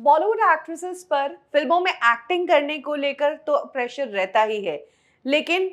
Bollywood actresses पर फिल्मों में एक्टिंग करने को लेकर तो प्रेशर रहता ही है, लेकिन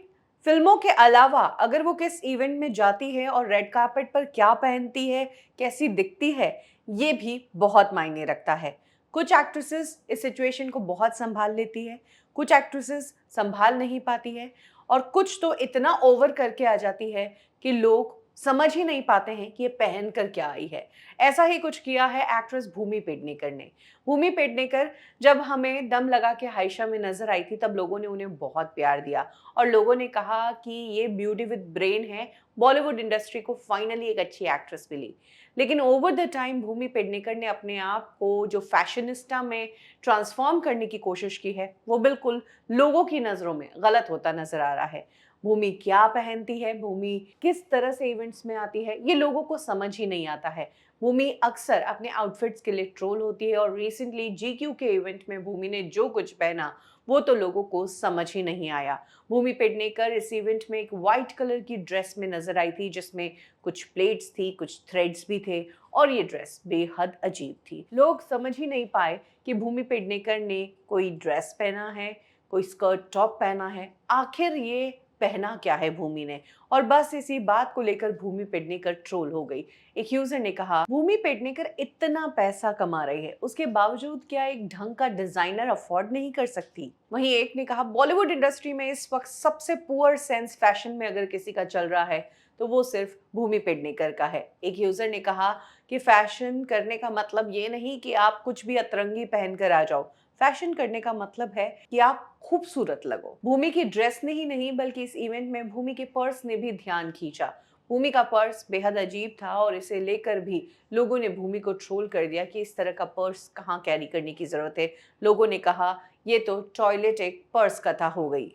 फिल्मों के अलावा अगर वो किस इवेंट में जाती है और रेड कार्पेट पर क्या पहनती है, कैसी दिखती है, ये भी बहुत मायने रखता है। कुछ एक्ट्रेसेस इस सिचुएशन को बहुत संभाल लेती है, कुछ एक्ट्रेसेस संभाल नहीं पाती है और कुछ तो इतना ओवर करके आ जाती है कि लोग समझ ही नहीं पाते हैं कि ये पहन कर क्या आई है। ऐसा ही कुछ किया है एक्ट्रेस भूमि पेडनेकर ने। भूमि पेडनेकर जब हमें दम लगा के हाइशा में नजर आई थी, तब लोगों ने उन्हें बहुत प्यार दिया और लोगों ने कहा कि ये ब्यूटी विद ब्रेन है, बॉलीवुड इंडस्ट्री को फाइनली एक अच्छी एक्ट्रेस मिली। लेकिन ओवर द टाइम भूमि पेडनेकर ने अपने आप को जो फैशनिस्टा में ट्रांसफॉर्म करने की कोशिश की है, वो बिल्कुल लोगों की नज़रों में गलत होता नजर आ रहा है। भूमि क्या पहनती है, भूमि किस तरह से इवेंट्स में आती है, ये लोगों को समझ ही नहीं आता है। भूमि अक्सर अपने आउटफिट्स के लिए ट्रोल होती है और रिसेंटली जीक्यू के इवेंट में भूमि ने जो कुछ पहना वो तो लोगों को समझ ही नहीं आया। भूमि पेडनेकर इस इवेंट में एक वाइट कलर की ड्रेस में नजर आई थी, जिसमें कुछ प्लेट्स थी, कुछ थ्रेड्स भी थे और ये ड्रेस बेहद अजीब थी। लोग समझ ही नहीं पाए कि भूमि पेडनेकर ने कोई ड्रेस पहना है, कोई स्कर्ट टॉप पहना है, आखिर ये पहना क्या है भूमि ने। और बस इसी बात को लेकर भूमि पेडनेकर ट्रोल हो गई। एक यूजर ने कहा, भूमि पेडनेकर इतना पैसा कमा रही है, उसके बावजूद क्या एक ढंग का डिजाइनर अफोर्ड नहीं कर सकती। वहीं एक ने कहा, बॉलीवुड इंडस्ट्री में इस वक्त सबसे पुअर सेंस फैशन में अगर किसी का चल रहा है तो वो सिर्फ भूमि पेडनेकर का है। एक यूजर ने कहा कि फैशन करने का मतलब ये नहीं कि आप कुछ भी अतरंगी पहनकर आ जाओ, फैशन करने का मतलब है कि आप खूबसूरत लगो। भूमि की ड्रेस ने ही नहीं बल्कि इस इवेंट में भूमि के पर्स ने भी ध्यान खींचा। भूमि का पर्स बेहद अजीब था और इसे लेकर भी लोगों ने भूमि को ट्रोल कर दिया कि इस तरह का पर्स कहाँ कैरी करने की जरूरत है। लोगों ने कहा, ये तो टॉयलेट एक पर्स कथा हो गई।